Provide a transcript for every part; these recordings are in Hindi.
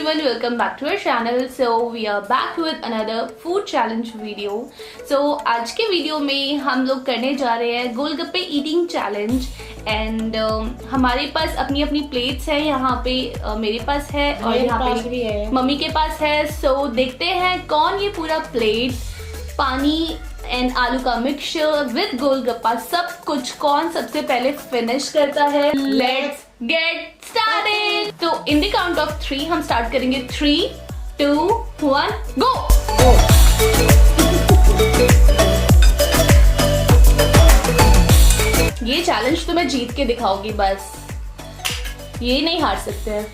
everyone, welcome back to our channel. So we are back with another food challenge video. So आज के वीडियो में हम लोग करने जा रहे हैं गोलगप्पे ईटिंग चैलेंज एंड हमारे पास अपनी अपनी प्लेट्स है। यहाँ पे मेरे पास है और यहाँ पे भी है, मम्मी के पास है। सो देखते हैं कौन ये पूरा प्लेट पानी एंड आलू का मिक्सचर विद गोलगप्पा सब कुछ कौन सबसे पहले फिनिश करता है। Let's get started. तो इन द काउंट ऑफ 3 हम स्टार्ट करेंगे। 3, 2, 1 गो। ये चैलेंज तो मैं जीत के दिखाऊंगी, बस ये नहीं हार सकते हैं।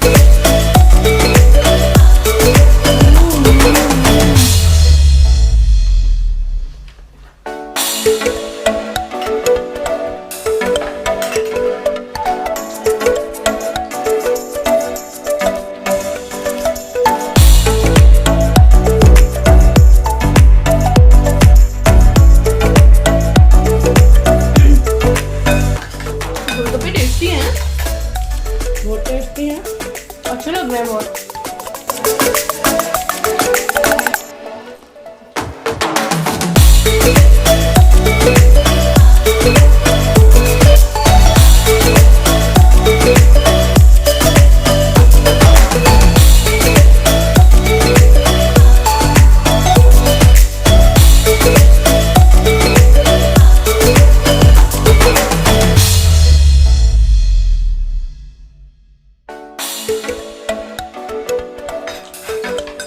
बहुत टेस्टी है, अच्छे लग रहे हैं बहुत।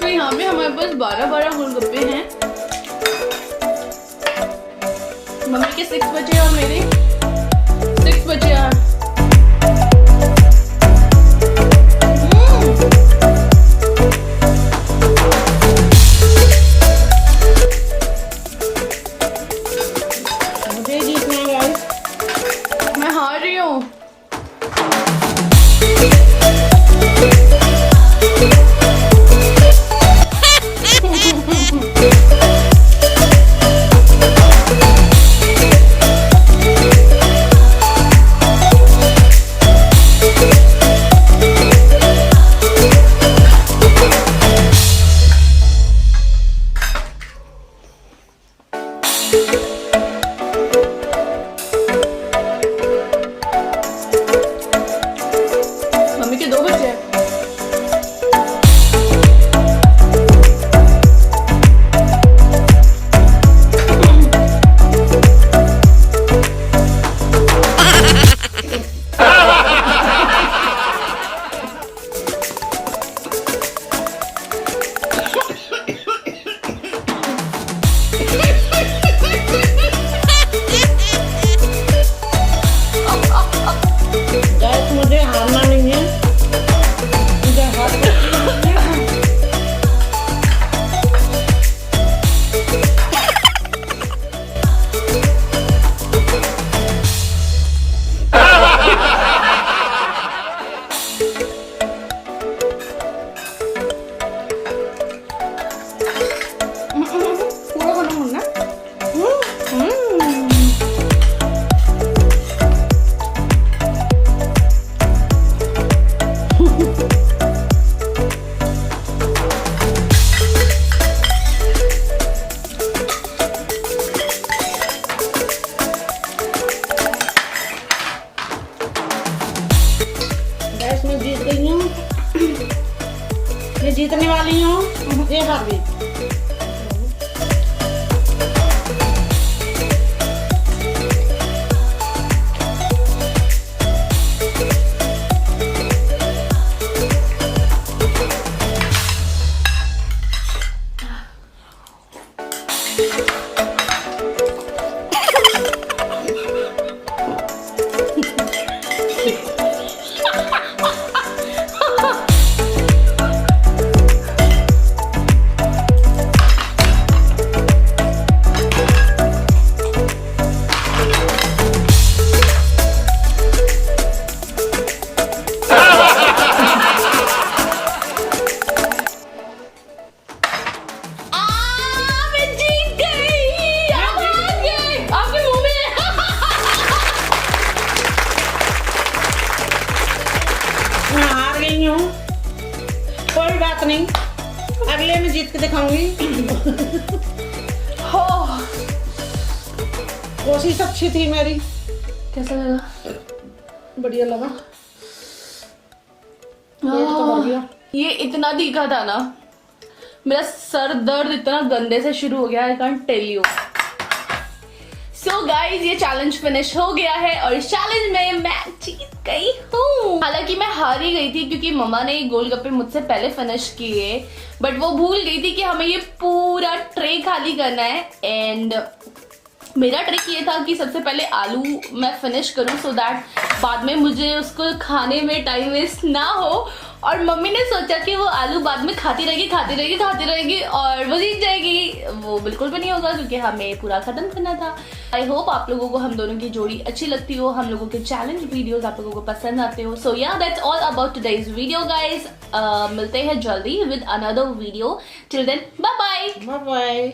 यहाँ पे हमारे पास 12 गोलगप्पे हैं। मम्मी के 6 बजे और मेरे 6 बजे। मुझे जीतना है गाइस, मैं हार रही हूँ। मम्मी के 2 बजे। गाइस मुझे हारना नहीं है, मुझे हार पूरा खाना होना। गैस में जीत गई हूँ, मैं जीतने वाली हूँ। ये हार गई। बात नहीं, अगले में जीत के दिखाऊंगी। हो कोशिश अच्छी थी मेरी। कैसा लगा? बढ़िया लगा। पेट तो भर गया। ये इतना तीखा था ना, मेरा सर दर्द इतना गंदे से शुरू हो गया, I can't tell you. So guys, ये चैलेंज फिनिश हो गया है और इस चैलेंज में मैं जीत गई हूँ। हालांकि मैं हार ही गई थी क्योंकि मम्मा ने गोलगप्पे मुझसे पहले फिनिश किए, बट वो भूल गई थी कि हमें ये पूरा ट्रे खाली करना है। एंड मेरा ट्रिक ये था कि सबसे पहले आलू मैं फिनिश करूं सो दैट बाद में मुझे उसको खाने में टाइम वेस्ट ना हो। और मम्मी ने सोचा कि वो आलू बाद में खाती रहेगी और वो जीत जाएगी। वो बिल्कुल भी नहीं होगा क्योंकि हमें पूरा खत्म करना था। आई होप आप लोगों को हम दोनों की जोड़ी अच्छी लगती हो, हम लोगों के चैलेंज वीडियोस आप लोगों को पसंद आते हो। So yeah that's all about today's video guys. मिलते हैं जल्दी with another video. Till then bye bye. Bye bye.